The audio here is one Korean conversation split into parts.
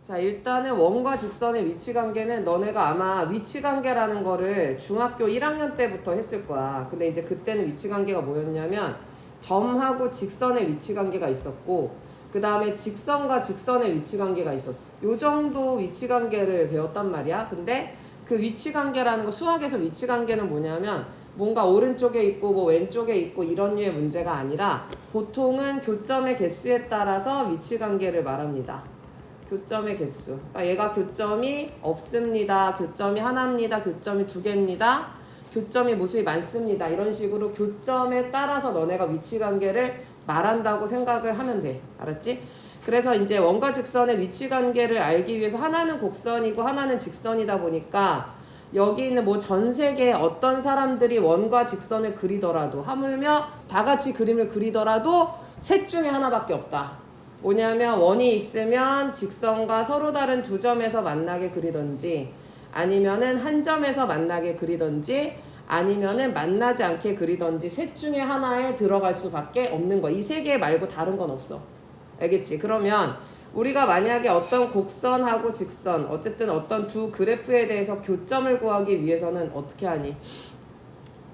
자, 일단은 원과 직선의 위치관계는 너네가 아마 위치관계라는 거를 중학교 1학년 때부터 했을 거야. 근데 이제 그때는 위치관계가 뭐였냐면 점하고 직선의 위치관계가 있었고 그 다음에 직선과 직선의 위치관계가 있었어. 요 정도 위치관계를 배웠단 말이야. 근데 그 위치관계라는 거, 수학에서 위치관계는 뭐냐면 뭔가 오른쪽에 있고 뭐 왼쪽에 있고 이런 류의 문제가 아니라 보통은 교점의 개수에 따라서 위치관계를 말합니다. 교점의 개수. 그러니까 얘가 교점이 없습니다. 교점이 하나입니다. 교점이 두 개입니다. 교점이 무수히 많습니다. 이런 식으로 교점에 따라서 너네가 위치관계를 말한다고 생각을 하면 돼. 알았지? 그래서 이제 원과 직선의 위치관계를 알기 위해서 하나는 곡선이고 하나는 직선이다 보니까 여기 있는 뭐 전 세계에 어떤 사람들이 원과 직선을 그리더라도 하물며 다 같이 그림을 그리더라도 셋 중에 하나밖에 없다. 뭐냐면 원이 있으면 직선과 서로 다른 두 점에서 만나게 그리던지 아니면은 한 점에서 만나게 그리던지 아니면은 만나지 않게 그리던지 셋 중에 하나에 들어갈 수밖에 없는 거. 이 세 개 말고 다른 건 없어. 알겠지? 그러면 우리가 만약에 어떤 곡선하고 직선 어쨌든 어떤 두 그래프에 대해서 교점을 구하기 위해서는 어떻게 하니?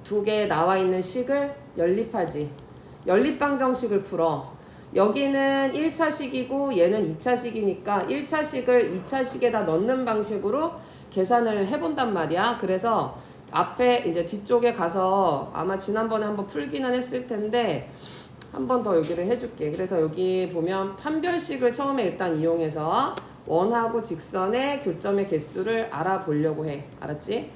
두 개 나와 있는 식을 연립하지. 연립방정식을 풀어. 여기는 1차식이고 얘는 2차식이니까 1차식을 2차식에다 넣는 방식으로 계산을 해본단 말이야. 그래서 앞에 이제 뒤쪽에 가서 아마 지난번에 한번 풀기는 했을 텐데 한 번 더 여기를 해줄게. 그래서 여기 보면 판별식을 처음에 일단 이용해서 원하고 직선의 교점의 개수를 알아보려고 해. 알았지?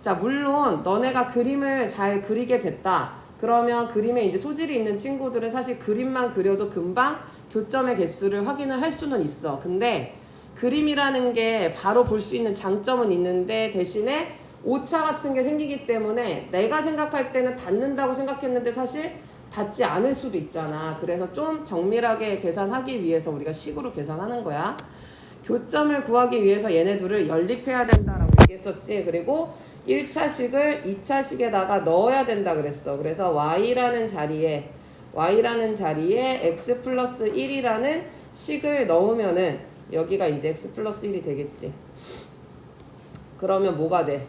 자, 물론 너네가 그림을 잘 그리게 됐다. 그러면 그림에 이제 소질이 있는 친구들은 사실 그림만 그려도 금방 교점의 개수를 확인을 할 수는 있어. 근데 그림이라는 게 바로 볼 수 있는 장점은 있는데 대신에 오차 같은 게 생기기 때문에 내가 생각할 때는 닿는다고 생각했는데 사실 닿지 않을 수도 있잖아. 그래서 좀 정밀하게 계산하기 위해서 우리가 식으로 계산하는 거야. 교점을 구하기 위해서 얘네 둘을 연립해야 된다라고 얘기했었지. 그리고 1차식을 2차식에다가 넣어야 된다 그랬어. 그래서 y라는 자리에 x 플러스 1이라는 식을 넣으면은 여기가 이제 x 플러스 1이 되겠지. 그러면 뭐가 돼?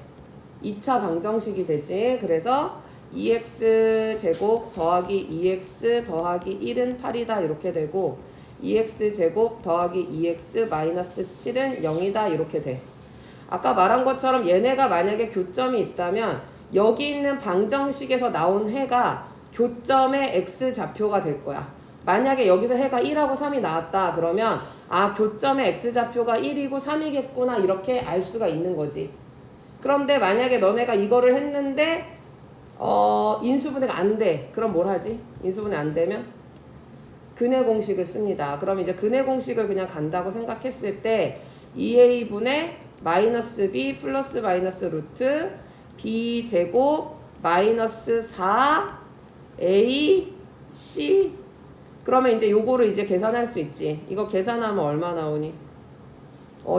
2차 방정식이 되지. 그래서 2x 제곱 더하기 2x 더하기 1은 8이다 이렇게 되고 2x 제곱 더하기 2x 마이너스 7은 0이다 이렇게 돼. 아까 말한 것처럼 얘네가 만약에 교점이 있다면 여기 있는 방정식에서 나온 해가 교점의 x좌표가 될 거야. 만약에 여기서 해가 1하고 3이 나왔다 그러면 아 교점의 x좌표가 1이고 3이겠구나 이렇게 알 수가 있는 거지. 그런데 만약에 너네가 이거를 했는데 인수분해가 안 돼. 그럼 뭘 하지? 인수분해 안 되면 근해 공식을 씁니다. 그럼 이제 근해 공식을 그냥 간다고 생각했을 때 2a분의 마이너스 b 플러스 마이너스 루트 b 제곱 마이너스 4a c 그러면 이제 요거를 이제 계산할 수 있지. 이거 계산하면 얼마 나오니?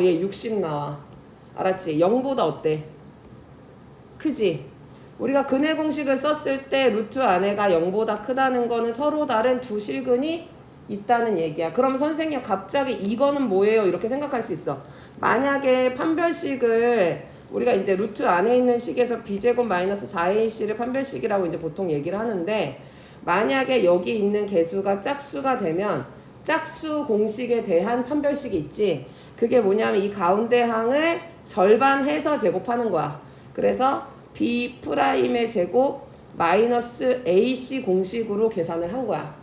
얘 60 나와. 알았지? 0보다 어때? 크지? 우리가 근해 공식을 썼을 때 루트 안에가 0보다 크다는 거는 서로 다른 두 실근이 있다는 얘기야. 그럼 선생님 갑자기 이거는 뭐예요? 이렇게 생각할 수 있어. 만약에 판별식을 우리가 이제 루트 안에 있는 식에서 b제곱 마이너스 4ac를 판별식이라고 이제 보통 얘기를 하는데 만약에 여기 있는 개수가 짝수가 되면 짝수 공식에 대한 판별식이 있지. 그게 뭐냐면 이 가운데 항을 절반해서 제곱하는 거야. 그래서 b 프라임의 제곱 마이너스 ac 공식으로 계산을 한 거야.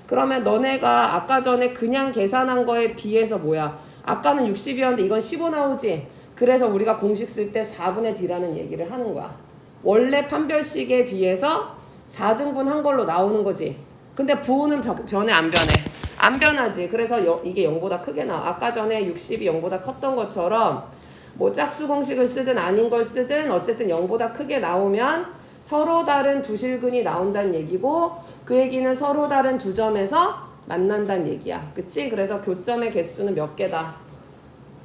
그러면 너네가 아까 전에 그냥 계산한 거에 비해서 뭐야? 아까는 60이었는데 이건 15 나오지? 그래서 우리가 공식 쓸 때 4분의 d라는 얘기를 하는 거야. 원래 판별식에 비해서 4등분 한 걸로 나오는 거지. 근데 부호는 변해 안 변해? 안 변하지. 그래서 이게 0보다 크게 나와. 아까 전에 60이 0보다 컸던 것처럼 뭐 짝수 공식을 쓰든 아닌 걸 쓰든 어쨌든 0보다 크게 나오면 서로 다른 두 실근이 나온다는 얘기고 그 얘기는 서로 다른 두 점에서 만난다는 얘기야. 그치? 그래서 교점의 개수는 몇 개다?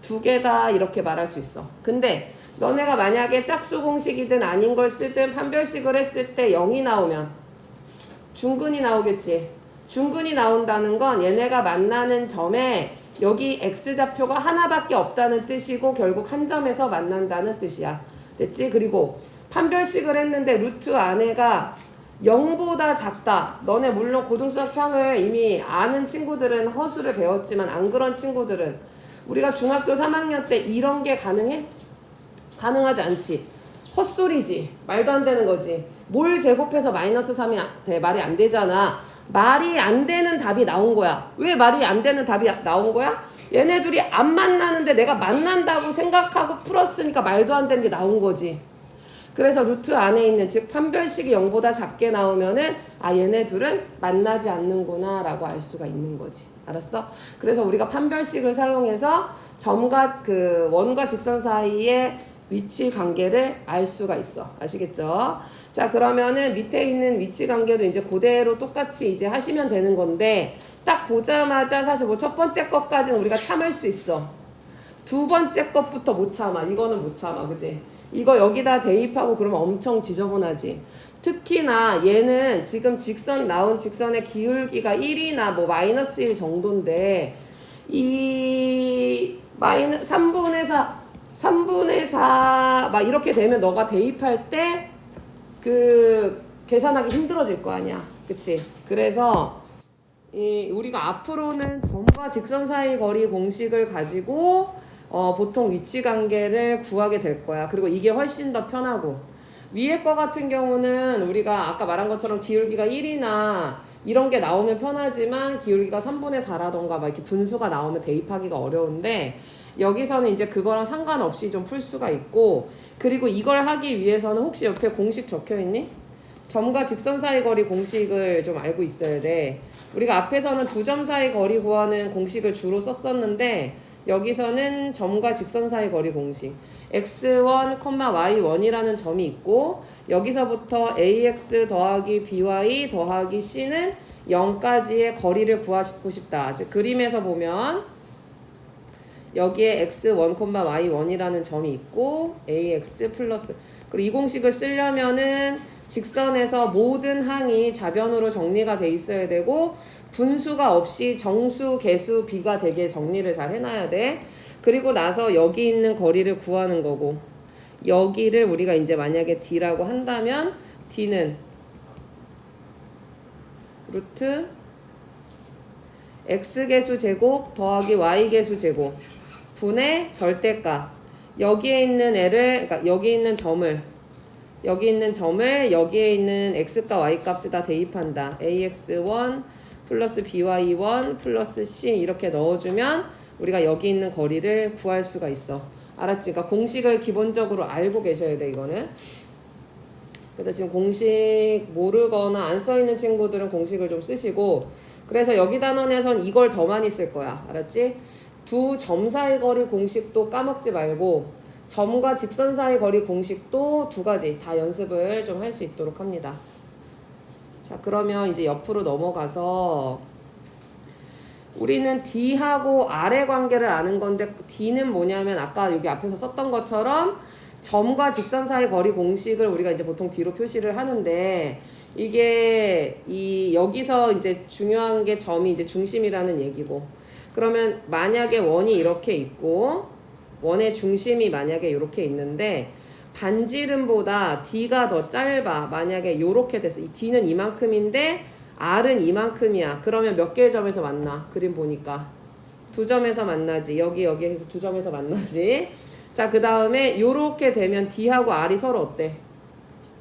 2개다 이렇게 말할 수 있어. 근데 너네가 만약에 짝수 공식이든 아닌 걸 쓰든 판별식을 했을 때 0이 나오면 중근이 나오겠지. 중근이 나온다는 건 얘네가 만나는 점에 여기 x좌표가 하나밖에 없다는 뜻이고 결국 한 점에서 만난다는 뜻이야. 됐지? 그리고 판별식을 했는데 루트 안에가 0보다 작다. 너네 물론 고등수학 창을 이미 아는 친구들은 허수를 배웠지만 안 그런 친구들은 우리가 중학교 3학년 때 이런 게 가능해? 가능하지 않지. 헛소리지. 말도 안 되는 거지. 뭘 제곱해서 마이너스 3이 돼? 말이 안 되잖아. 말이 안 되는 답이 나온 거야. 왜 말이 안 되는 답이 나온 거야? 얘네 둘이 안 만나는데 내가 만난다고 생각하고 풀었으니까 말도 안 되는 게 나온 거지. 그래서 루트 안에 있는 즉 판별식이 0보다 작게 나오면은 아 얘네 둘은 만나지 않는구나 라고 알 수가 있는 거지. 알았어? 그래서 우리가 판별식을 사용해서 점과 그 원과 직선 사이의 위치 관계를 알 수가 있어. 아시겠죠? 자, 그러면은 밑에 있는 위치 관계도 이제 그대로 똑같이 이제 하시면 되는 건데 딱 보자마자 사실 뭐 첫 번째 것까지는 우리가 참을 수 있어. 두 번째 것부터 못 참아. 이거는 못 참아. 그지? 이거 여기다 대입하고 그러면 엄청 지저분하지. 특히나 얘는 지금 직선 나온 직선의 기울기가 1이나 뭐 마이너스 1 정도인데 이 마이너스 3분의 4 막 이렇게 되면 너가 대입할 때 그 계산하기 힘들어질 거 아니야. 그치? 그래서 우리가 앞으로는 점과 직선 사이 거리 공식을 가지고 보통 위치 관계를 구하게 될 거야. 그리고 이게 훨씬 더 편하고 위에 거 같은 경우는 우리가 아까 말한 것처럼 기울기가 1이나 이런 게 나오면 편하지만 기울기가 3분의 4라던가 막 이렇게 분수가 나오면 대입하기가 어려운데 여기서는 이제 그거랑 상관없이 좀 풀 수가 있고 그리고 이걸 하기 위해서는 혹시 옆에 공식 적혀 있니? 점과 직선 사이 거리 공식을 좀 알고 있어야 돼. 우리가 앞에서는 두 점 사이 거리 구하는 공식을 주로 썼었는데 여기서는 점과 직선 사이 거리 공식 x1, y1이라는 점이 있고 여기서부터 ax 더하기 by 더하기 c는 0까지의 거리를 구하고 싶다. 즉 그림에서 보면 여기에 x1, y1이라는 점이 있고 ax 플러스 그리고 이 공식을 쓰려면은 직선에서 모든 항이 좌변으로 정리가 돼 있어야 되고 분수가 없이 정수, 개수, 비가 되게 정리를 잘 해놔야 돼. 그리고 나서 여기 있는 거리를 구하는 거고 여기를 우리가 이제 만약에 d라고 한다면 d는 루트 x개수 제곱 더하기 y개수 제곱 분의 절대값 여기에 있는 애를 그러니까 여기 있는 점을 여기에 있는 x값 y값에다 대입한다. ax1 플러스 by1 플러스 c 이렇게 넣어주면 우리가 여기 있는 거리를 구할 수가 있어. 알았지? 그러니까 공식을 기본적으로 알고 계셔야 돼 이거는. 그래서 지금 공식 모르거나 안 써있는 친구들은 공식을 좀 쓰시고 그래서 여기 단원에선 이걸 더 많이 쓸 거야. 알았지? 두 점 사이 거리 공식도 까먹지 말고 점과 직선 사이 거리 공식도 두 가지 다 연습을 좀 할 수 있도록 합니다. 자, 그러면 이제 옆으로 넘어가서 우리는 D하고 R의 관계를 아는 건데 D는 뭐냐면 아까 여기 앞에서 썼던 것처럼 점과 직선 사이 거리 공식을 우리가 이제 보통 D로 표시를 하는데 이게 여기서 이제 중요한 게 점이 이제 중심이라는 얘기고 그러면 만약에 원이 이렇게 있고 원의 중심이 만약에 이렇게 있는데 반지름보다 D가 더 짧아. 만약에 이렇게 됐어. 이 D는 이만큼인데 R은 이만큼이야. 그러면 몇 개의 점에서 만나? 그림 보니까 두 점에서 만나지. 여기에서 두 점에서 만나지. 자, 그 다음에 이렇게 되면 D하고 R이 서로 어때?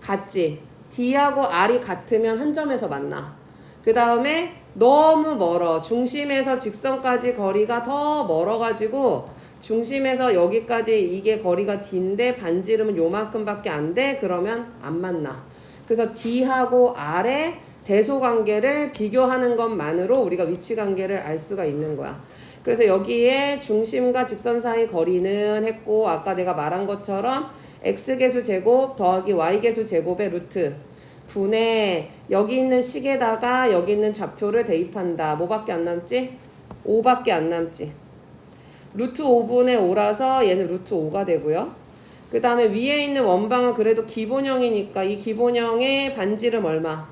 같지? D하고 R이 같으면 한 점에서 만나. 그 다음에 너무 멀어. 중심에서 직선까지 거리가 더 멀어가지고 중심에서 여기까지 이게 거리가 D인데 반지름은 요만큼밖에 안 돼. 그러면 안 만나. 그래서 D하고 R의 대소관계를 비교하는 것만으로 우리가 위치관계를 알 수가 있는 거야. 그래서 여기에 중심과 직선 사이 거리는 했고 아까 내가 말한 것처럼 x개수 제곱 더하기 y개수 제곱의 루트 분의 여기 있는 식에다가 여기 있는 좌표를 대입한다. 뭐밖에 안 남지? 5밖에 안 남지. 루트 5분의 5라서 얘는 루트 5가 되고요. 그 다음에 위에 있는 원방은 그래도 기본형이니까 이 기본형의 반지름 얼마?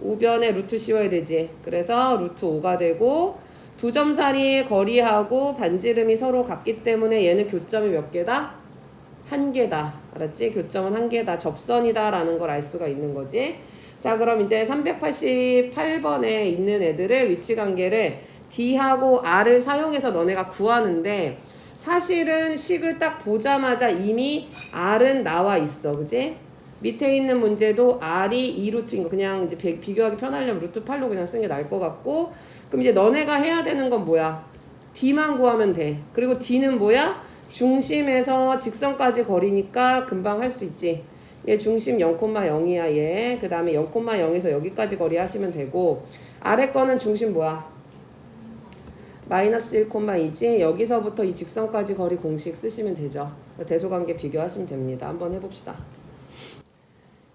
우변에 루트 씌워야 되지. 그래서 루트 5가 되고 두 점 사이의 거리하고 반지름이 서로 같기 때문에 얘는 교점이 몇 개다? 한 개다. 알았지? 교점은 한 개다. 접선이다 라는 걸 알 수가 있는 거지. 자, 그럼 이제 388번에 있는 애들을 위치관계를 D하고 R을 사용해서 너네가 구하는데 사실은 식을 딱 보자마자 이미 R은 나와 있어. 그지? 밑에 있는 문제도 R이 2루트인 거 그냥 이제 비교하기 편하려면 루트 8로 그냥 쓰는 게 나을 것 같고 그럼 이제 너네가 해야 되는 건 뭐야? D만 구하면 돼. 그리고 D는 뭐야? 중심에서 직선까지 거리니까 금방 할 수 있지. 얘 중심 0,0이야 얘. 그 다음에 0,0에서 여기까지 거리 하시면 되고 아래 거는 중심 뭐야? 마이너스 1,2지. 여기서부터 이 직선까지 거리 공식 쓰시면 되죠. 대소관계 비교하시면 됩니다. 한번 해봅시다.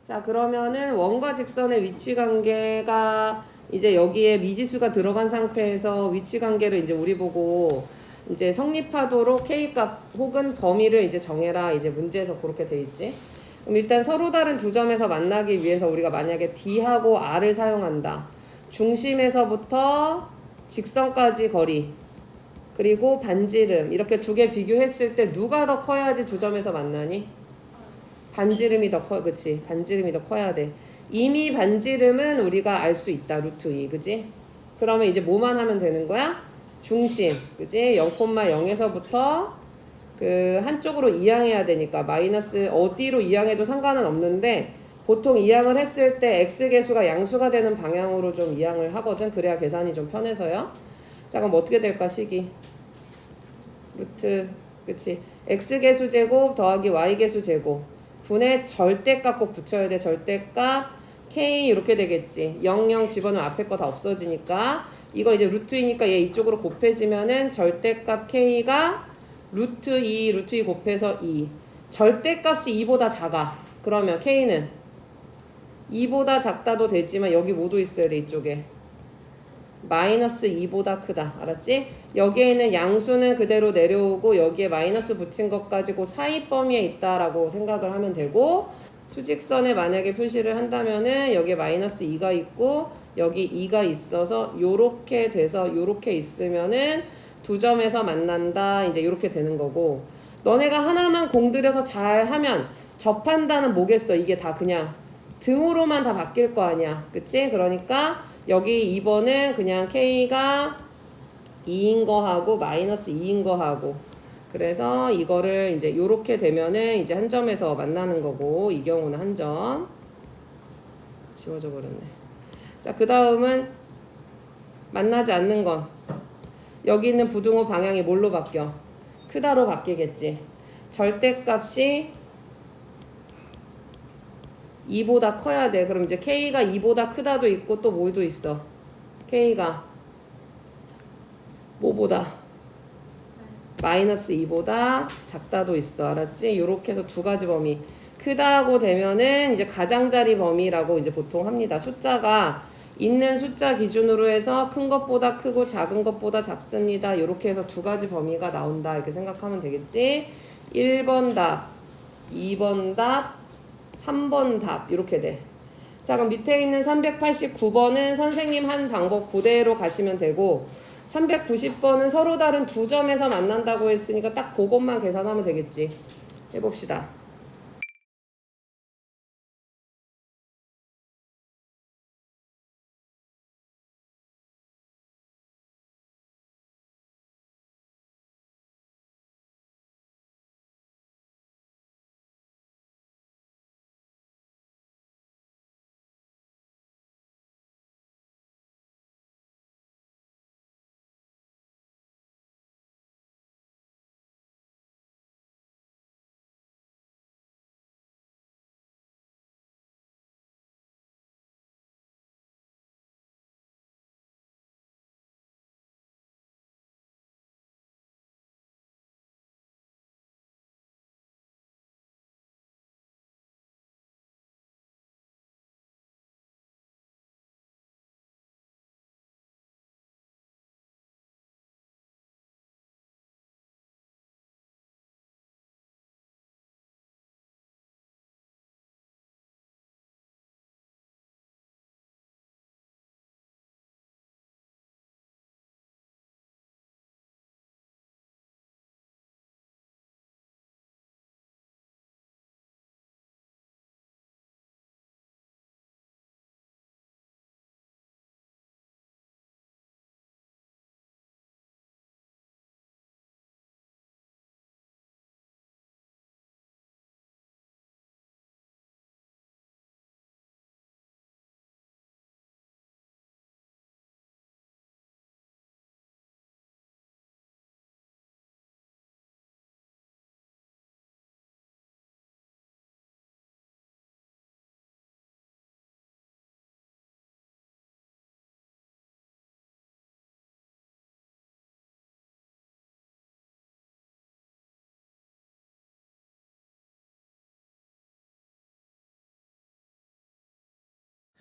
자, 그러면은 원과 직선의 위치관계가 이제 여기에 미지수가 들어간 상태에서 위치관계를 이제 우리 보고 이제 성립하도록 K값 혹은 범위를 이제 정해라. 이제 문제에서 그렇게 돼 있지. 그럼 일단 서로 다른 두 점에서 만나기 위해서 우리가 만약에 D하고 R을 사용한다. 중심에서부터 직선까지 거리 그리고 반지름 이렇게 두 개 비교했을 때 누가 더 커야지 두 점에서 만나니? 반지름이 더 커, 그치? 반지름이 더 커야 돼. 이미 반지름은 우리가 알 수 있다. 루트 2, 그치? 그러면 이제 뭐만 하면 되는 거야? 중심, 그치? 0,0에서부터 그 한쪽으로 이항해야 되니까 마이너스 어디로 이항해도 상관은 없는데 보통 이항을 했을 때 x계수가 양수가 되는 방향으로 좀 이항을 하거든. 그래야 계산이 좀 편해서요. 자, 그럼 어떻게 될까 식이? 루트, 그치? x계수 제곱 더하기 y계수 제곱 분의 절대값 꼭 붙여야 돼. 절대값 k 이렇게 되겠지. 0, 0 집어넣으면 앞에 거 다 없어지니까 이거 이제 루트이니까 얘 이쪽으로 곱해지면은 절대값 k가 루트 2 곱해서 2 절대값이 2보다 작아. 그러면 k는 2보다 작다도 되지만 여기 모두 있어야 돼. 이쪽에 마이너스 2보다 크다. 알았지? 여기에 있는 양수는 그대로 내려오고 여기에 마이너스 붙인 것 가지고 사이 범위에 있다라고 생각을 하면 되고 수직선에 만약에 표시를 한다면은 여기에 마이너스 2가 있고 여기 2가 있어서 요렇게 돼서 요렇게 있으면은 두 점에서 만난다. 이제 요렇게 되는 거고 너네가 하나만 공들여서 잘 하면 접한다는 뭐겠어? 이게 다 그냥 등으로만 다 바뀔 거 아니야. 그치? 그러니까 여기 2번은 그냥 K가 2인 거 하고 마이너스 2인 거 하고 그래서 이거를 이제 요렇게 되면은 이제 한 점에서 만나는 거고 이 경우는 한 점 지워져 버렸네. 자, 그 다음은 만나지 않는 건 여기 있는 부등호 방향이 뭘로 바뀌어? 크다로 바뀌겠지. 절대값이 2보다 커야 돼. 그럼 이제 K가 2보다 크다도 있고 또 뭐도 있어? K가 뭐보다? 마이너스 2보다 작다도 있어. 알았지? 요렇게 해서 두 가지 범위. 크다고 되면은 이제 가장자리 범위라고 이제 보통 합니다. 숫자가 있는 숫자 기준으로 해서 큰 것보다 크고 작은 것보다 작습니다. 요렇게 해서 두 가지 범위가 나온다. 이렇게 생각하면 되겠지? 1번 답, 2번 답, 3번 답 이렇게 돼. 자, 그럼 밑에 있는 389번은 선생님 한 방법 그대로 가시면 되고 390번은 서로 다른 두 점에서 만난다고 했으니까 딱 그것만 계산하면 되겠지. 해봅시다.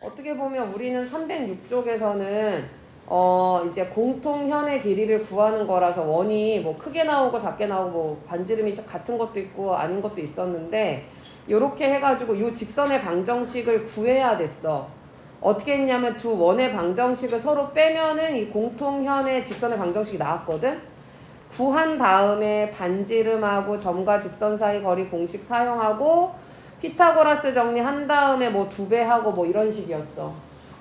어떻게 보면 우리는 306쪽에서는 이제 공통현의 길이를 구하는 거라서 원이 뭐 크게 나오고 작게 나오고 뭐 반지름이 같은 것도 있고 아닌 것도 있었는데 요렇게 해가지고 요 직선의 방정식을 구해야 됐어. 어떻게 했냐면 두 원의 방정식을 서로 빼면은 이 공통현의 직선의 방정식이 나왔거든. 구한 다음에 반지름하고 점과 직선 사이 거리 공식 사용하고 피타고라스 정리한 다음에 뭐 2배 하고 뭐 이런 식이었어.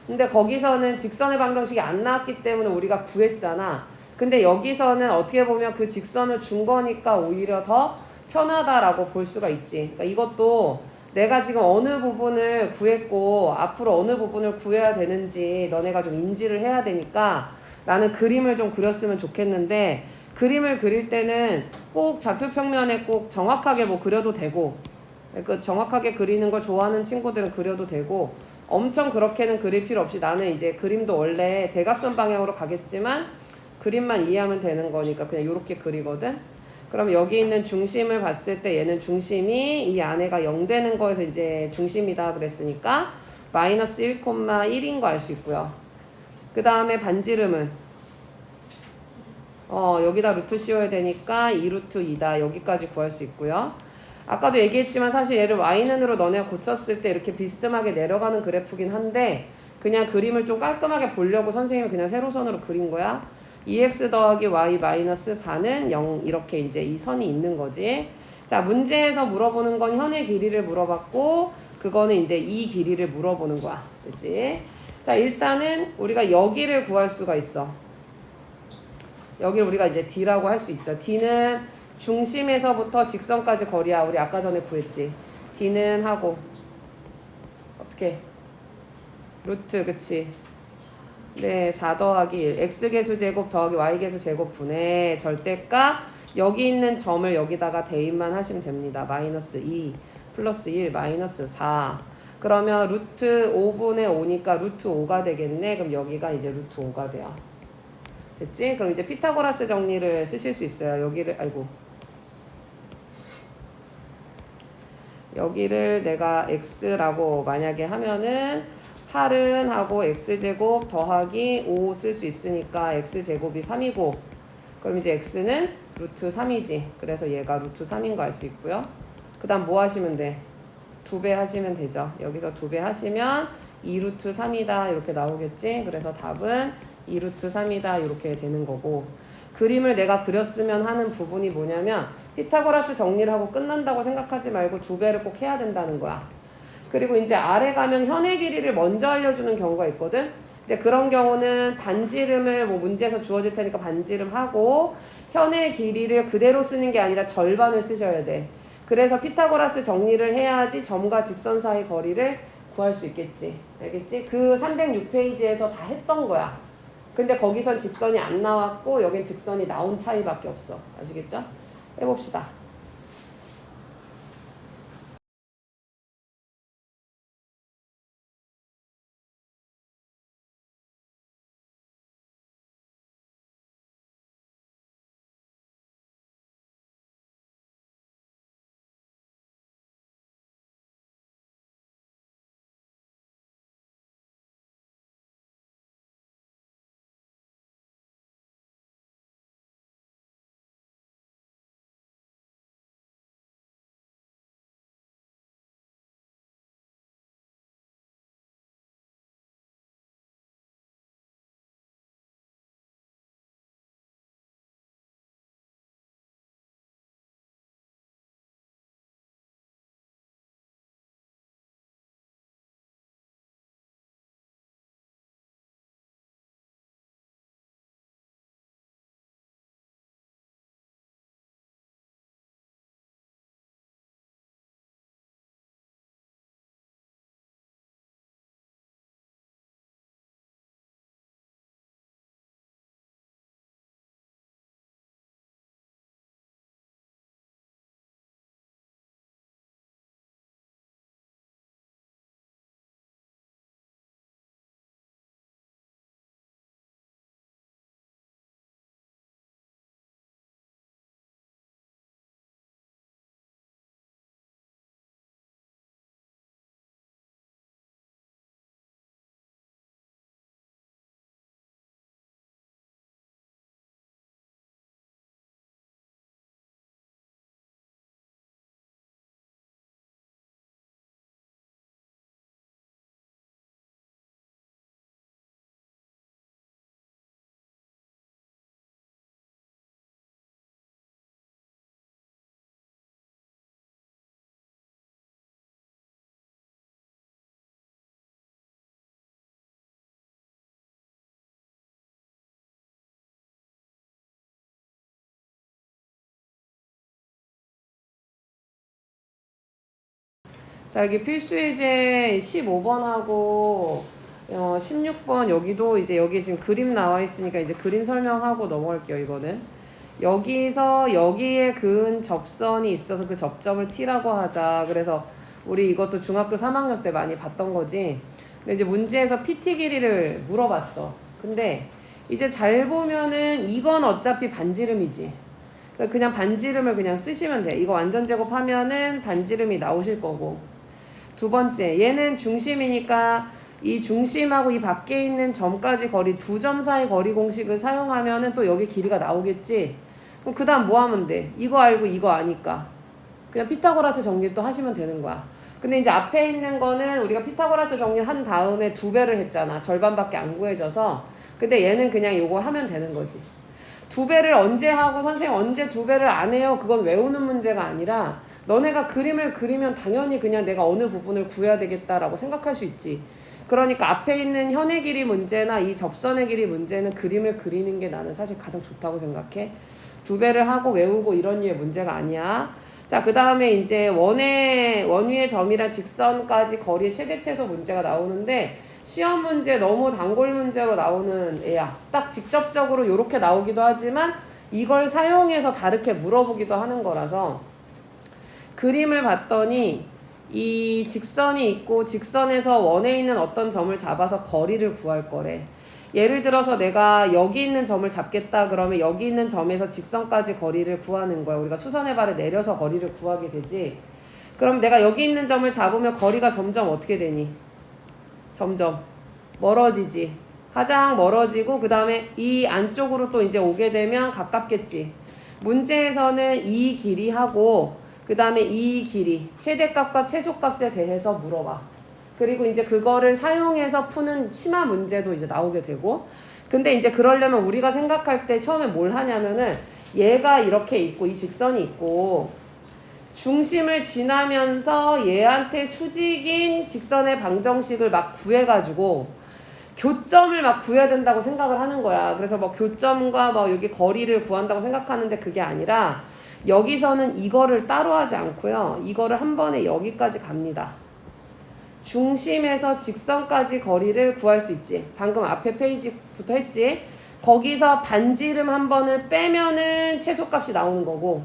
근데 거기서는 직선의 방정식이 안 나왔기 때문에 우리가 구했잖아. 근데 여기서는 어떻게 보면 그 직선을 준 거니까 오히려 더 편하다라고 볼 수가 있지. 그러니까 이것도 내가 지금 어느 부분을 구했고 앞으로 어느 부분을 구해야 되는지 너네가 좀 인지를 해야 되니까 나는 그림을 좀 그렸으면 좋겠는데 그림을 그릴 때는 꼭 좌표 평면에 꼭 정확하게 뭐 그려도 되고 그 정확하게 그리는 걸 좋아하는 친구들은 그려도 되고 엄청 그렇게는 그릴 필요 없이 나는 이제 그림도 원래 대각선 방향으로 가겠지만 그림만 이해하면 되는 거니까 그냥 이렇게 그리거든. 그럼 여기 있는 중심을 봤을 때 얘는 중심이 이 안에가 0 되는 거에서 이제 중심이다 그랬으니까 마이너스 1,1인 거 알 수 있고요. 그 다음에 반지름은 여기다 루트 씌워야 되니까 2루트 2다 여기까지 구할 수 있고요. 아까도 얘기했지만 사실 얘를 y는으로 너네가 고쳤을 때 이렇게 비스듬하게 내려가는 그래프긴 한데 그냥 그림을 좀 깔끔하게 보려고 선생님이 그냥 세로선으로 그린 거야. 2x 더하기 y 마이너스 4는 0 이렇게 이제 이 선이 있는 거지. 자, 문제에서 물어보는 건 현의 길이를 물어봤고 그거는 이제 이 길이를 물어보는 거야. 그치? 자, 일단은 우리가 여기를 구할 수가 있어. 여기를 우리가 이제 D라고 할 수 있죠. D는 중심에서부터 직선까지 거리야. 우리 아까 전에 구했지. D는 하고 어떻게? 루트 그치? 네, 4 더하기 1 x계수 제곱 더하기 y계수 제곱 분의 절대값 여기 있는 점을 여기다가 대입만 하시면 됩니다. 마이너스 2 플러스 1 마이너스 4 그러면 루트 5분의 5니까 루트 5가 되겠네. 그럼 여기가 이제 루트 5가 돼요. 됐지? 그럼 이제 피타고라스 정리를 쓰실 수 있어요. 여기를 내가 x라고 만약에 하면은 8은 하고 x제곱 더하기 5 쓸 수 있으니까 x제곱이 3이고 그럼 이제 x는 루트 3이지. 그래서 얘가 루트 3인 거 알 수 있고요. 그 다음 뭐 하시면 돼? 2배 하시면 되죠. 여기서 2배 하시면 2루트 3이다 이렇게 나오겠지. 그래서 답은 2루트 3이다 이렇게 되는 거고 그림을 내가 그렸으면 하는 부분이 뭐냐면 피타고라스 정리를 하고 끝난다고 생각하지 말고 2배를 꼭 해야 된다는 거야. 그리고 이제 아래 가면 현의 길이를 먼저 알려주는 경우가 있거든. 근데 그런 경우는 반지름을 뭐 문제에서 주어질 테니까 반지름 하고 현의 길이를 그대로 쓰는 게 아니라 절반을 쓰셔야 돼. 그래서 피타고라스 정리를 해야지 점과 직선 사이 거리를 구할 수 있겠지. 알겠지? 그 306페이지에서 다 했던 거야. 근데 거기선 직선이 안 나왔고 여긴 직선이 나온 차이밖에 없어. 아시겠죠? 해봅시다. 자, 여기 필수예제 15번하고 16번 여기도 이제 여기 지금 그림 나와 있으니까 이제 그림 설명하고 넘어갈게요. 이거는 여기서 여기에 그은 접선이 있어서 그 접점을 T라고 하자. 그래서 우리 이것도 중학교 3학년 때 많이 봤던 거지. 근데 이제 문제에서 PT 길이를 물어봤어. 근데 이제 잘 보면은 이건 어차피 반지름이지. 그냥 반지름을 그냥 쓰시면 돼. 이거 완전 제곱하면은 반지름이 나오실 거고. 두 번째, 얘는 중심이니까 이 중심하고 이 밖에 있는 점까지 거리, 두 점 사이 거리 공식을 사용하면은 또 여기 길이가 나오겠지? 그럼 그 다음 뭐 하면 돼? 이거 알고 이거 아니까. 그냥 피타고라스 정리 또 하시면 되는 거야. 근데 이제 앞에 있는 거는 우리가 피타고라스 정리한 다음에 2배를 했잖아. 절반밖에 안 구해져서. 근데 얘는 그냥 요거 하면 되는 거지. 2배를 언제 하고 선생님 언제 2배를 안 해요? 그건 외우는 문제가 아니라 너네가 그림을 그리면 당연히 그냥 내가 어느 부분을 구해야 되겠다라고 생각할 수 있지. 그러니까 앞에 있는 현의 길이 문제나 이 접선의 길이 문제는 그림을 그리는 게 나는 사실 가장 좋다고 생각해. 2배를 하고 외우고 이런 류의 문제가 아니야. 자, 그 다음에 이제 원위의 점이랑 직선까지 거리의 최대 최소 문제가 나오는데 시험 문제 너무 단골 문제로 나오는 애야. 딱 직접적으로 이렇게 나오기도 하지만 이걸 사용해서 다르게 물어보기도 하는 거라서 그림을 봤더니 이 직선이 있고 직선에서 원에 있는 어떤 점을 잡아서 거리를 구할 거래. 예를 들어서 내가 여기 있는 점을 잡겠다 그러면 여기 있는 점에서 직선까지 거리를 구하는 거야. 우리가 수선의 발을 내려서 거리를 구하게 되지. 그럼 내가 여기 있는 점을 잡으면 거리가 점점 어떻게 되니? 점점 멀어지지. 가장 멀어지고 그 다음에 이 안쪽으로 또 이제 오게 되면 가깝겠지. 문제에서는 이 길이하고 그 다음에 이 길이 최대값과 최소값에 대해서 물어봐. 그리고 이제 그거를 사용해서 푸는 심화 문제도 이제 나오게 되고. 근데 이제 그러려면 우리가 생각할 때 처음에 뭘 하냐면은 얘가 이렇게 있고 이 직선이 있고 중심을 지나면서 얘한테 수직인 직선의 방정식을 막 구해가지고 교점을 막 구해야 된다고 생각을 하는 거야. 그래서 뭐 교점과 뭐 여기 거리를 구한다고 생각하는데 그게 아니라 여기서는 이거를 따로 하지 않고요. 이거를 한 번에 여기까지 갑니다. 중심에서 직선까지 거리를 구할 수 있지. 방금 앞에 페이지부터 했지. 거기서 반지름 한 번을 빼면은 최소값이 나오는 거고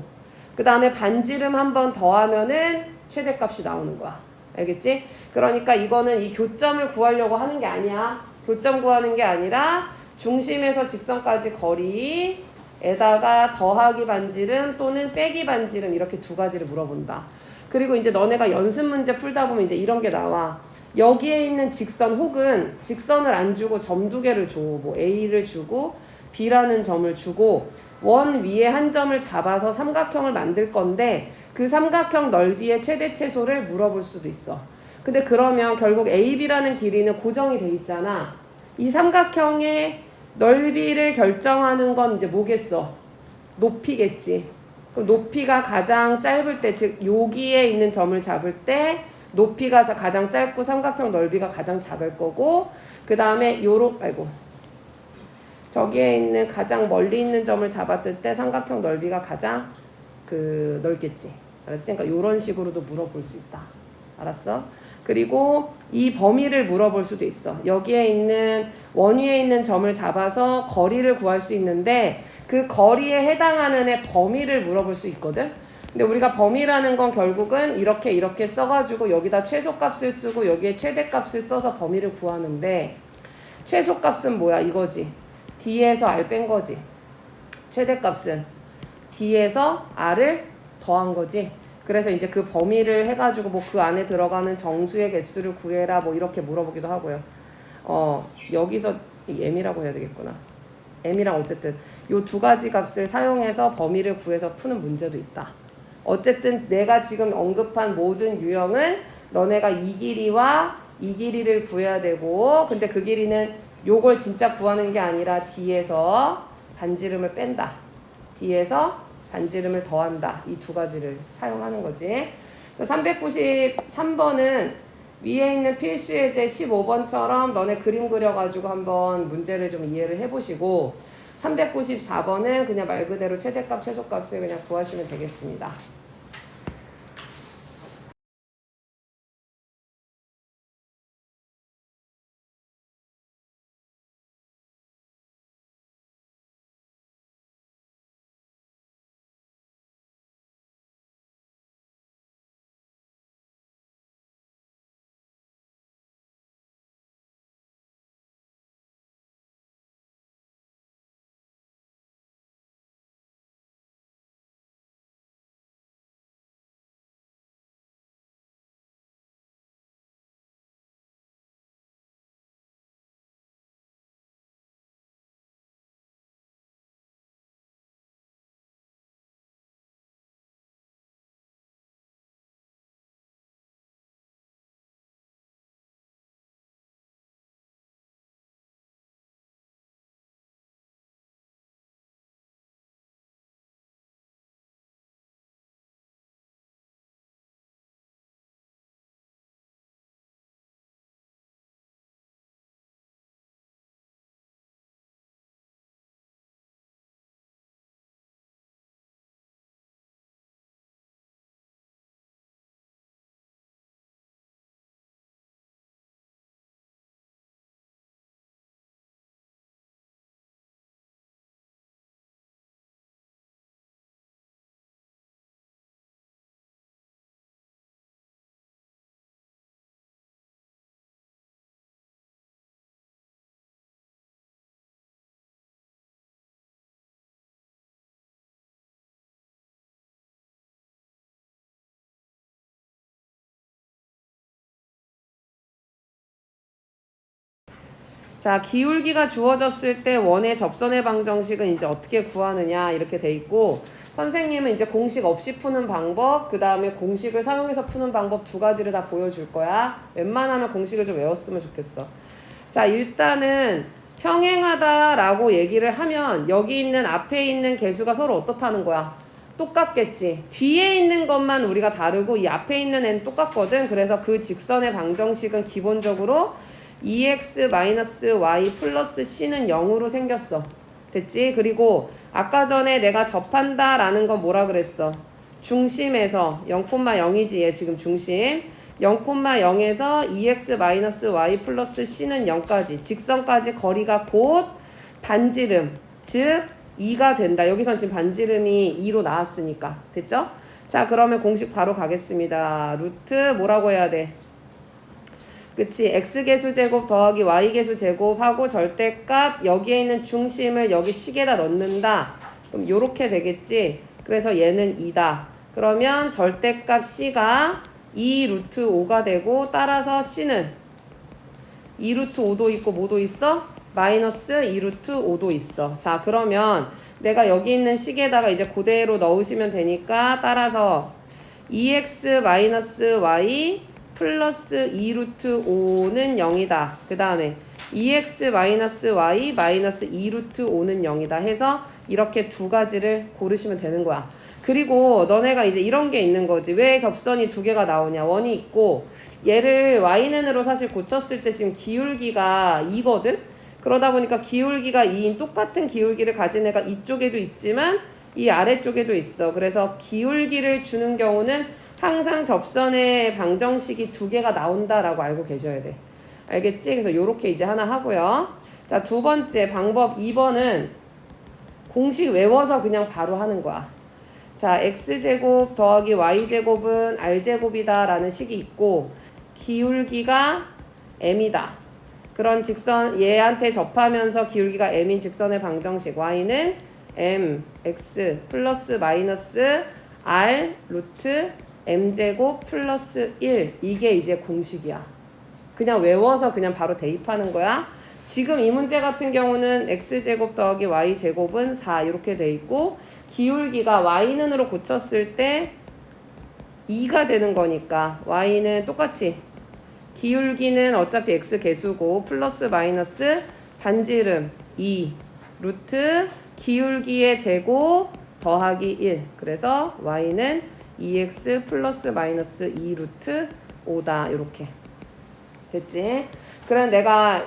그 다음에 반지름 한 번 더하면은 최대값이 나오는 거야. 알겠지? 그러니까 이거는 이 교점을 구하려고 하는 게 아니야. 교점 구하는 게 아니라 중심에서 직선까지 거리에다가 더하기 반지름 또는 빼기 반지름 이렇게 두 가지를 물어본다. 그리고 이제 너네가 연습 문제 풀다 보면 이제 이런 게 나와. 여기에 있는 직선 혹은 직선을 안 주고 점 두 개를 줘. 뭐 A를 주고 B라는 점을 주고 원 위에 한 점을 잡아서 삼각형을 만들 건데 그 삼각형 넓이의 최대 최소를 물어볼 수도 있어. 근데 그러면 결국 AB라는 길이는 고정이 돼 있잖아. 이 삼각형의 넓이를 결정하는 건 이제 뭐겠어? 높이겠지. 그럼 높이가 가장 짧을 때, 즉 여기에 있는 점을 잡을 때 높이가 가장 짧고 삼각형 넓이가 가장 작을 거고 그 다음에 저기에 있는 가장 멀리 있는 점을 잡았을 때 삼각형 넓이가 가장 넓겠지. 알았지? 그러니까 이런 식으로도 물어볼 수 있다. 알았어? 그리고 이 범위를 물어볼 수도 있어. 여기에 있는 원위에 있는 점을 잡아서 거리를 구할 수 있는데 그 거리에 해당하는 애 범위를 물어볼 수 있거든. 근데 우리가 범위라는 건 결국은 이렇게 써가지고 여기다 최소값을 쓰고 여기에 최대값을 써서 범위를 구하는데 최소값은 뭐야? 이거지. D에서 R 뺀 거지. 최대값은 D에서 R을 더한 거지. 그래서 이제 그 범위를 해가지고 뭐 그 안에 들어가는 정수의 개수를 구해라 뭐 이렇게 물어보기도 하고요. 여기서 M이라고 해야 되겠구나. M이랑 어쨌든 요 두 가지 값을 사용해서 범위를 구해서 푸는 문제도 있다. 어쨌든 내가 지금 언급한 모든 유형은 너네가 이 길이와 이 길이를 구해야 되고 근데 그 길이는 요걸 진짜 구하는 게 아니라 D에서 반지름을 뺀다. D에서 반지름을 더한다. 이 두 가지를 사용하는 거지. 그래서 393번은 위에 있는 필수예제 15번처럼 너네 그림 그려가지고 한번 문제를 좀 이해를 해보시고 394번은 그냥 말 그대로 최대값, 최소값을 그냥 구하시면 되겠습니다. 자, 기울기가 주어졌을 때 원의 접선의 방정식은 이제 어떻게 구하느냐 이렇게 돼 있고, 선생님은 이제 공식 없이 푸는 방법, 그 다음에 공식을 사용해서 푸는 방법 두 가지를 다 보여줄 거야. 웬만하면 공식을 좀 외웠으면 좋겠어. 자, 일단은 평행하다라고 얘기를 하면 여기 있는 앞에 있는 개수가 서로 어떻다는 거야? 똑같겠지. 뒤에 있는 것만 우리가 다르고 이 앞에 있는 애는 똑같거든. 그래서 그 직선의 방정식은 기본적으로 2x-y 플러스 c는 0으로 생겼어. 됐지? 그리고 아까 전에 내가 접한다 라는 건 뭐라 그랬어? 중심에서 0,0이지 얘 지금 중심 0,0에서 2x-y 플러스 c는 0까지 직선까지 거리가 곧 반지름 즉 2가 된다. 여기선 지금 반지름이 2로 나왔으니까 됐죠? 자, 그러면 공식 바로 가겠습니다. 루트 뭐라고 해야 돼? 그치? x계수 제곱 더하기 y계수 제곱하고 절대값 여기에 있는 중심을 여기 식에다 넣는다. 그럼 요렇게 되겠지? 그래서 얘는 2다. 그러면 절대값 c가 2 루트 5가 되고 따라서 c는 2 루트 5도 있고 뭐도 있어? 마이너스 2 루트 5도 있어. 자, 그러면 내가 여기 있는 식에다가 이제 그대로 넣으시면 되니까 따라서 2x 마이너스 y 플러스 2 루트 5는 0이다. 그 다음에 2x 마이너스 y 마이너스 2 루트 5는 0이다 해서 이렇게 두 가지를 고르시면 되는 거야. 그리고 너네가 이제 이런 게 있는 거지. 왜 접선이 두 개가 나오냐. 원이 있고 얘를 y는으로 사실 고쳤을 때 지금 기울기가 2거든. 그러다 보니까 기울기가 2인 똑같은 기울기를 가진 애가 이쪽에도 있지만 이 아래쪽에도 있어. 그래서 기울기를 주는 경우는 항상 접선의 방정식이 두 개가 나온다라고 알고 계셔야 돼. 알겠지? 그래서 요렇게 이제 하나 하고요. 자, 두 번째 방법 2번은 공식 외워서 그냥 바로 하는 거야. 자, x제곱 더하기 y제곱은 r제곱이다 라는 식이 있고 기울기가 m이다. 그런 직선 얘한테 접하면서 기울기가 m인 직선의 방정식 y는 m, x 플러스 마이너스 r 루트 m제곱 플러스 1 이게 이제 공식이야. 그냥 외워서 그냥 바로 대입하는 거야. 지금 이 문제 같은 경우는 x제곱 더하기 y제곱은 4 이렇게 돼 있고 기울기가 y는으로 고쳤을 때 2가 되는 거니까 y는 똑같이 기울기는 어차피 x 개수고 플러스 마이너스 반지름 2 루트 기울기의 제곱 더하기 1 그래서 y는 2x 플러스 마이너스 2 루트 5다 이렇게 됐지? 그래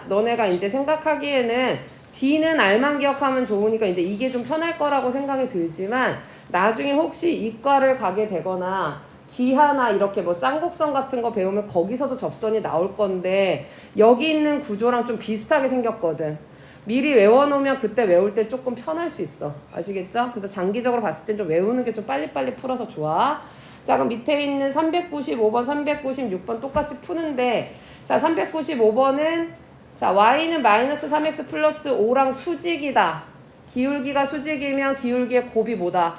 너네가 이제 생각하기에는 D는 R만 기억하면 좋으니까 이제 이게 좀 편할 거라고 생각이 들지만 나중에 혹시 이과를 가게 되거나 기하나 이렇게 뭐 쌍곡선 같은 거 배우면 거기서도 접선이 나올 건데 여기 있는 구조랑 좀 비슷하게 생겼거든. 미리 외워놓으면 그때 외울 때 조금 편할 수 있어. 아시겠죠? 그래서 장기적으로 봤을 땐 좀 외우는 게 좀 빨리빨리 풀어서 좋아. 자, 그럼 밑에 있는 395번, 396번 똑같이 푸는데 자, 395번은 자, y는 마이너스 3x 플러스 5랑 수직이다. 기울기가 수직이면 기울기의 곱이 뭐다?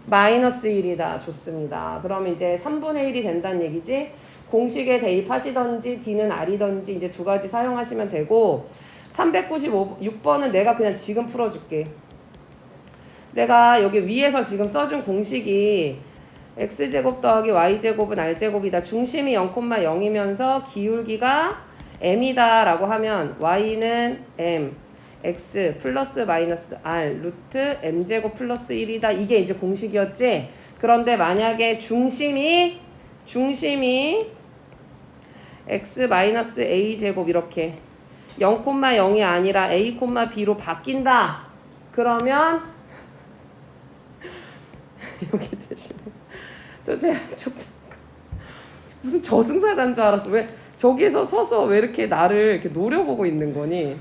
마이너스 1이다. 좋습니다. 그러면 이제 3분의 1이 된다는 얘기지. 공식에 대입하시던지 D는 R이던지 이제 두 가지 사용하시면 되고 396번은 내가 그냥 지금 풀어줄게. 내가 여기 위에서 지금 써준 공식이 x제곱 더하기 y제곱은 r제곱이다. 중심이 0,0이면서 기울기가 m이다 라고 하면 y는 m x 플러스 마이너스 r 루트 m제곱 플러스 1이다. 이게 이제 공식이었지. 그런데 만약에 중심이 x 마이너스 a제곱 이렇게 0,0이 아니라 a, b로 바뀐다. 그러면 여기 대신에 무슨 저승사자인 줄 알았어. 왜 저기에서 서서 왜 이렇게 나를 이렇게 노려보고 있는 거니?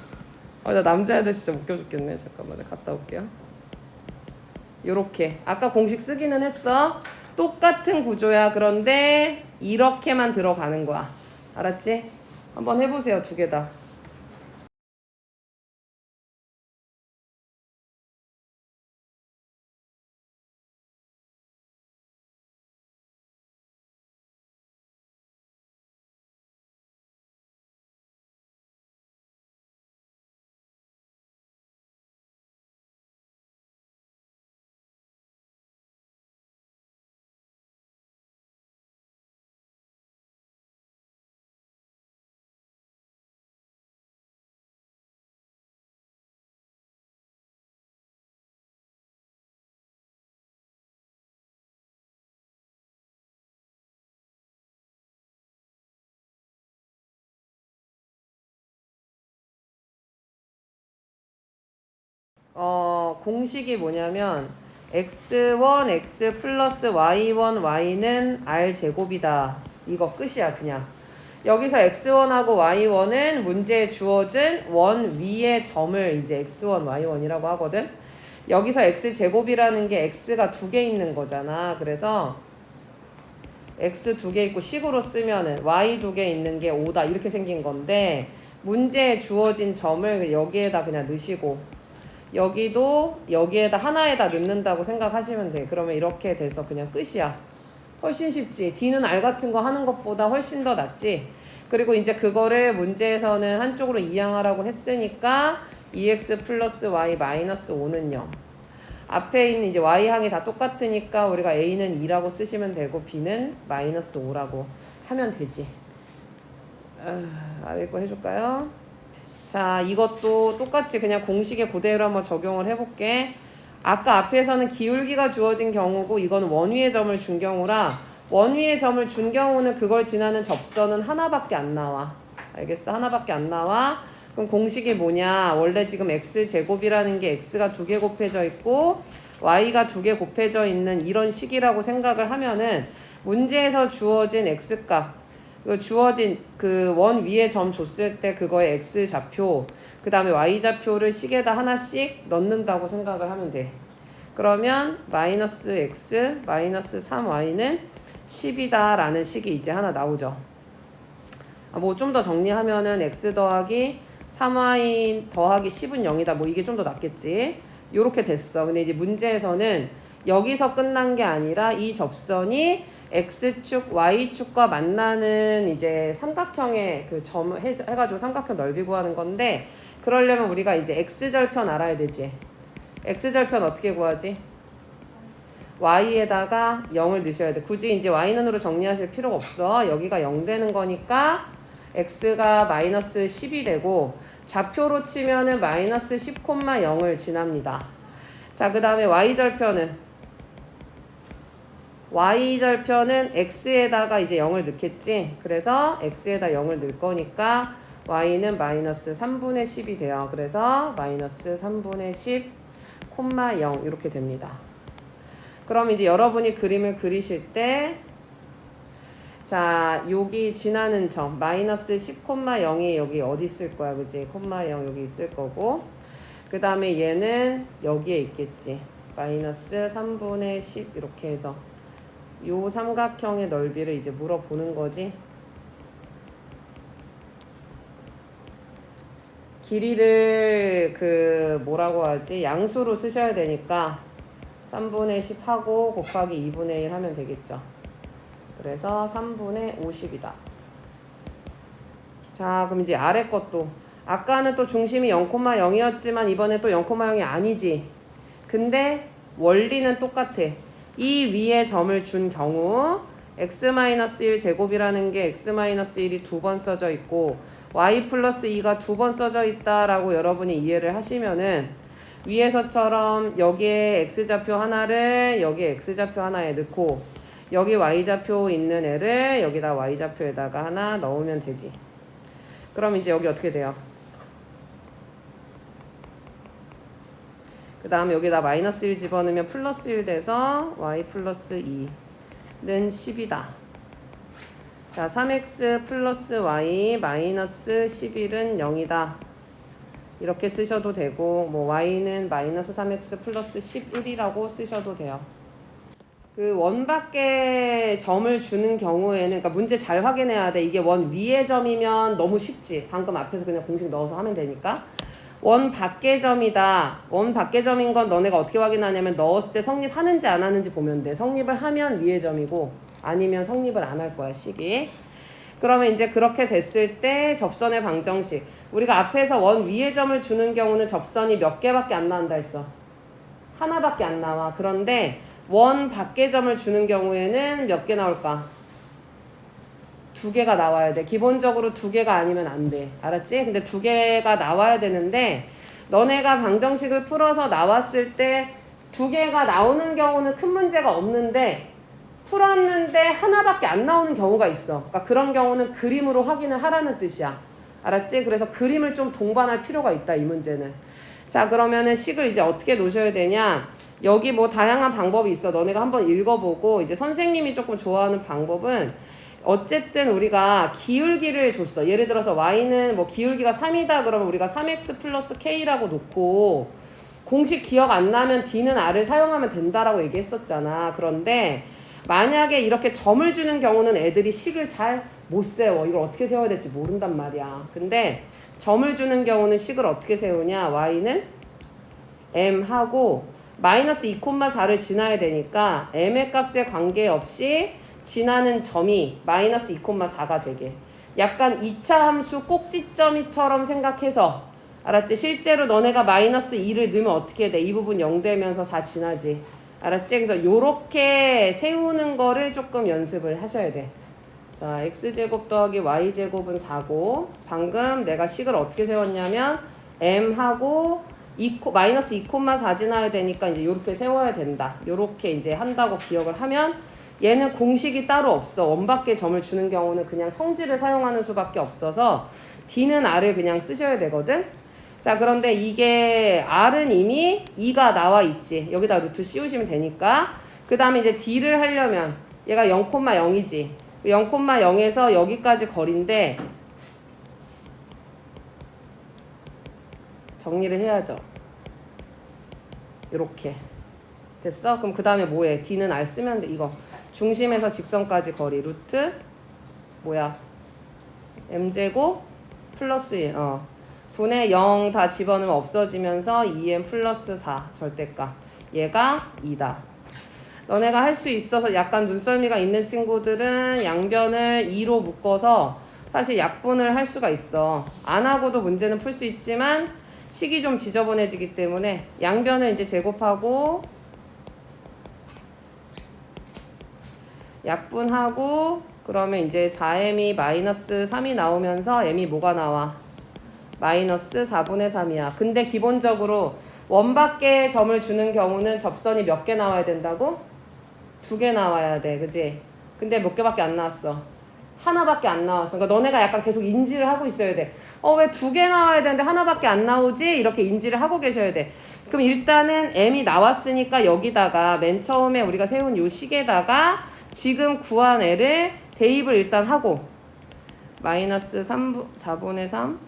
나 남자애들 진짜 웃겨 죽겠네. 잠깐만, 내가 갔다 올게요. 요렇게 아까 공식 쓰기는 했어. 똑같은 구조야. 그런데 이렇게만 들어가는 거야. 알았지? 한번 해보세요. 두 개 다. 공식이 뭐냐면 x1 x 플러스 y1 y는 r 제곱이다. 이거 끝이야 그냥. 여기서 x1하고 y1은 문제에 주어진 원 위의 점을 이제 x1 y1이라고 하거든. 여기서 x 제곱이라는 게 x가 2개 있는 거잖아. 그래서 x 2개 있고 식으로 쓰면은 y 2개 있는 게 5다 이렇게 생긴 건데, 문제에 주어진 점을 여기에다 그냥 넣으시고 여기도 여기에다 하나에다 넣는다고 생각하시면 돼. 그러면 이렇게 돼서 그냥 끝이야. 훨씬 쉽지. D는 R 같은 거 하는 것보다 훨씬 더 낫지. 그리고 이제 그거를 문제에서는 한쪽으로 이항하라고 했으니까 2x 플러스 y 마이너스 5는 0. 앞에 있는 이제 y항이 다 똑같으니까 우리가 a는 2라고 쓰시면 되고 b는 마이너스 5라고 하면 되지. 아래 거 해줄까요? 자, 이것도 똑같이 그냥 공식에 그대로 한번 적용을 해볼게. 아까 앞에서는 기울기가 주어진 경우고 이건 원위의 점을 준 경우라, 원위의 점을 준 경우는 그걸 지나는 접선은 하나밖에 안 나와. 알겠어? 하나밖에 안 나와. 그럼 공식이 뭐냐? 원래 지금 x제곱이라는 게 x가 2개 곱해져 있고 y가 2개 곱해져 있는 이런 식이라고 생각을 하면은, 문제에서 주어진 x값, 주어진 그 원 위에 점 줬을 때 그거의 x좌표, 그 다음에 y좌표를 식에다 하나씩 넣는다고 생각을 하면 돼. 그러면 마이너스 x 마이너스 3y는 10이다 라는 식이 이제 하나 나오죠. 뭐 좀 더 정리하면은 x 더하기 3y 더하기 10은 0이다. 뭐 이게 좀 더 낫겠지. 요렇게 됐어. 근데 이제 문제에서는 여기서 끝난 게 아니라 이 접선이 x축, y축과 만나는 이제 삼각형의 그 점 해가지고 삼각형 넓이 구하는 건데, 그러려면 우리가 이제 x절편 알아야 되지. x절편 어떻게 구하지? y에다가 0을 넣으셔야 돼. 굳이 이제 y는으로 정리하실 필요가 없어. 여기가 0 되는 거니까 x가 마이너스 10이 되고, 좌표로 치면은 마이너스 10,0을 지납니다. 자, 그 다음에 y절편은 x에다가 이제 0을 넣겠지. 그래서 x에다 0을 넣을 거니까 y는 마이너스 3분의 10이 돼요. 그래서 마이너스 3분의 10, 0 이렇게 됩니다. 그럼 이제 여러분이 그림을 그리실 때, 자, 여기 지나는 점 마이너스 10,0이 여기 어디 있을 거야, 그지? 0 여기 있을 거고, 그 다음에 얘는 여기에 있겠지. 마이너스 3분의 10 이렇게 해서 요 삼각형의 넓이를 이제 물어보는 거지. 길이를 그 뭐라고 하지? 양수로 쓰셔야 되니까 3분의 10 하고 곱하기 2분의 1 하면 되겠죠. 그래서 3분의 50이다. 자, 그럼 이제 아래 것도, 아까는 또 중심이 0,0이었지만 이번에 또 0,0이 아니지. 근데 원리는 똑같아. 이 위에 점을 준 경우 x-1 제곱이라는 게 x-1이 2번 써져 있고 y 플러스 2가 2번 써져 있다라고 여러분이 이해를 하시면은, 위에서처럼 여기에 x좌표 하나를 여기에 x좌표 하나에 넣고 여기 y좌표 있는 애를 여기다 y좌표에다가 하나 넣으면 되지. 그럼 이제 여기 어떻게 돼요? 그 다음에 여기다 마이너스 1 집어넣으면 플러스 1 돼서 y 플러스 2는 10이다. 자, 3x 플러스 y 마이너스 11은 0이다. 이렇게 쓰셔도 되고, 뭐 y는 마이너스 3x 플러스 11이라고 쓰셔도 돼요. 그 원 밖에 점을 주는 경우에는, 그러니까 문제 잘 확인해야 돼. 이게 원 위의 점이면 너무 쉽지. 방금 앞에서 그냥 공식 넣어서 하면 되니까. 원 밖의 점이다. 원 밖의 점인 건 너네가 어떻게 확인하냐면 넣었을 때 성립하는지 안 하는지 보면 돼. 성립을 하면 위의 점이고 아니면 성립을 안 할 거야, 식이. 그러면 이제 그렇게 됐을 때 접선의 방정식. 우리가 앞에서 원 위의 점을 주는 경우는 접선이 몇 개밖에 안 나온다 했어. 하나밖에 안 나와. 그런데 원 밖의 점을 주는 경우에는 몇 개 나올까? 2개가 나와야 돼. 기본적으로 2개가 아니면 안 돼. 알았지? 근데 2개가 나와야 되는데, 너네가 방정식을 풀어서 나왔을 때 2개가 나오는 경우는 큰 문제가 없는데, 풀었는데 하나밖에 안 나오는 경우가 있어. 그러니까 그런 경우는 그림으로 확인을 하라는 뜻이야. 알았지? 그래서 그림을 좀 동반할 필요가 있다, 이 문제는. 자, 그러면은 식을 이제 어떻게 놓으셔야 되냐? 여기 뭐 다양한 방법이 있어. 너네가 한번 읽어보고 이제 선생님이 조금 좋아하는 방법은 어쨌든 우리가 기울기를 줬어. 예를 들어서 y는 뭐 기울기가 3이다 그러면 우리가 3x 플러스 k라고 놓고 공식 기억 안 나면 d는 r을 사용하면 된다라고 얘기했었잖아. 그런데 만약에 이렇게 점을 주는 경우는 애들이 식을 잘 못 세워. 이걸 어떻게 세워야 될지 모른단 말이야. 근데 점을 주는 경우는 식을 어떻게 세우냐? y는 m 하고 마이너스 2,4를 지나야 되니까 m의 값에 관계없이 지나는 점이 마이너스 2,4가 되게. 약간 2차 함수 꼭지점이처럼 생각해서 알았지? 실제로 너네가 마이너스 2를 넣으면 어떻게 돼? 이 부분 0 되면서 4 지나지. 알았지? 그래서 요렇게 세우는 거를 조금 연습을 하셔야 돼. 자, x제곱 더하기 y제곱은 4고 방금 내가 식을 어떻게 세웠냐면 m하고 마이너스 2,4 지나야 되니까 이제 요렇게 세워야 된다. 요렇게 이제 한다고 기억을 하면 얘는 공식이 따로 없어. 원밖에 점을 주는 경우는 그냥 성질을 사용하는 수밖에 없어서 d는 r을 그냥 쓰셔야 되거든. 자, 그런데 이게 r은 이미 2가 나와 있지. 여기다 루트 씌우시면 되니까. 그 다음에 이제 d를 하려면 얘가 0,0이지. 0,0에서 여기까지 거리인데 정리를 해야죠. 이렇게 됐어? 그럼 그 다음에 뭐해? d는 r 쓰면 돼. 이거 중심에서 직선까지 거리 루트 뭐야? m제곱 플러스 1 분의 0 다 집어넣으면 없어지면서 2m 플러스 4 절대값 얘가 2다. 너네가 할 수 있어서 약간 눈썰미가 있는 친구들은 양변을 2로 묶어서 사실 약분을 할 수가 있어. 안 하고도 문제는 풀 수 있지만 식이 좀 지저분해지기 때문에 양변을 이제 제곱하고 약분하고 그러면 이제 4m이 마이너스 3이 나오면서 m이 뭐가 나와? 마이너스 4분의 3이야. 근데 기본적으로 원밖에 점을 주는 경우는 접선이 몇 개 나와야 된다고? 2개 나와야 돼. 그지? 근데 몇 개밖에 안 나왔어? 하나밖에 안 나왔어. 그러니까 너네가 약간 계속 인지를 하고 있어야 돼. 왜 2개 나와야 되는데 하나밖에 안 나오지? 이렇게 인지를 하고 계셔야 돼. 그럼 일단은 m이 나왔으니까 여기다가 맨 처음에 우리가 세운 요 식에다가 지금 구한 애를 대입을 일단 하고 마이너스 4분의 3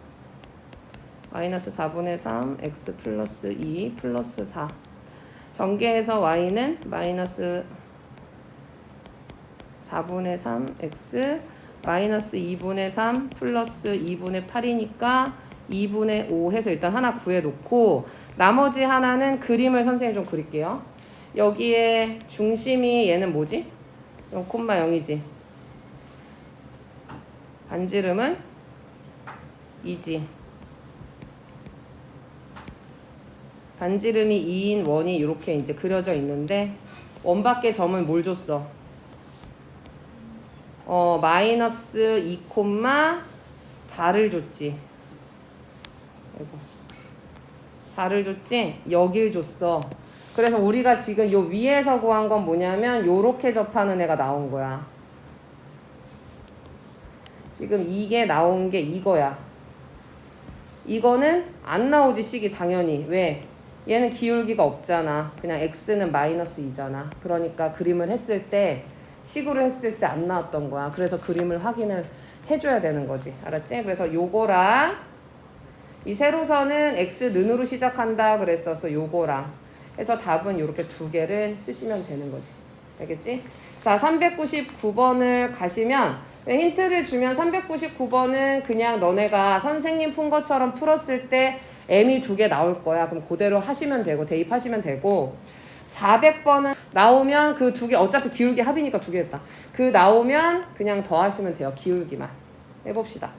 마이너스 4분의 3 x 플러스 2 플러스 4 전개해서 y는 마이너스 4분의 3 x 마이너스 2분의 3 플러스 2분의 8이니까 2분의 5 해서 일단 하나 구해놓고 나머지 하나는 그림을 선생님 좀 그릴게요. 여기에 중심이 얘는 뭐지? 0,0이지. 반지름은 2지. 반지름이 2인 원이 이렇게 이제 그려져 있는데 원밖에 점은 뭘 줬어? 마이너스 2,4를 줬지. 아이고. 4를 줬지? 여길 줬어. 그래서 우리가 지금 요 위에서 구한 건 뭐냐면 요렇게 접하는 애가 나온 거야. 지금 이게 나온 게 이거야. 이거는 안 나오지 식이 당연히. 왜? 얘는 기울기가 없잖아. 그냥 x는 마이너스 2잖아. 그러니까 그림을 했을 때 식으로 했을 때 안 나왔던 거야. 그래서 그림을 확인을 해줘야 되는 거지. 알았지? 그래서 요거랑 이 세로선은 x는으로 시작한다 그랬어서 요거랑 해서 답은 이렇게 두 개를 쓰시면 되는 거지. 알겠지? 자, 399번을 가시면 힌트를 주면 399번은 그냥 너네가 선생님 푼 것처럼 풀었을 때 m이 2개 나올 거야. 그럼 그대로 하시면 되고 대입하시면 되고 400번은 나오면 그 2개 어차피 기울기 합이니까 2개 했다. 그 나오면 그냥 더하시면 돼요. 기울기만. 해봅시다.